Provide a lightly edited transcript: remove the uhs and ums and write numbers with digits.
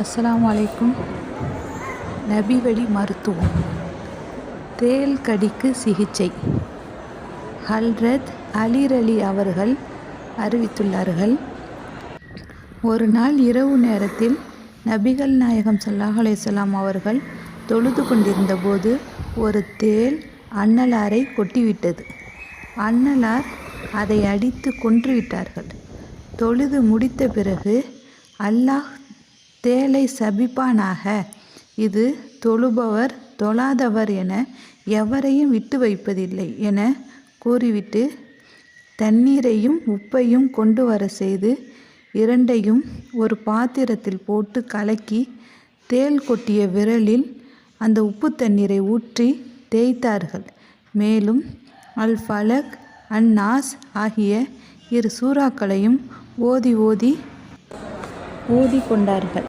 அஸ்ஸலாமு அலைக்கும். நபி வழி மருத்துவம். தேள் கடிக்கு சிகிச்சை. ஹல்ரத் அலி அவர்கள் அறிவித்துள்ளார்கள், ஒரு நாள் இரவு நேரத்தில் நபிகள் நாயகம் ஸல்லல்லாஹு அலைஹி வஸல்லம் அவர்கள் தொழுது கொண்டிருந்த போது ஒரு தேள் அன்னலாரை கொட்டிவிட்டது. அன்னலார் அதை அடித்து கொன்றுவிட்டார்கள். தொழுது முடித்த பிறகு, அல்லாஹ் தேளை சபிப்பானாக, இது தொழுபவர் தொழாதவர் என எவரையும் விட்டு வைப்பதில்லை என கூறிவிட்டு, தண்ணீரையும் உப்பையும் கொண்டு வர செய்து இரண்டையும் ஒரு பாத்திரத்தில் போட்டு கலக்கி தேள் கொட்டிய விரலில் அந்த உப்பு தண்ணீரை ஊற்றி தேய்த்தார்கள். மேலும் அல் ஃபலக், அன் நாஸ் ஆகிய 2 சூறாக்களையும் ஓதி கொண்டார்கள்.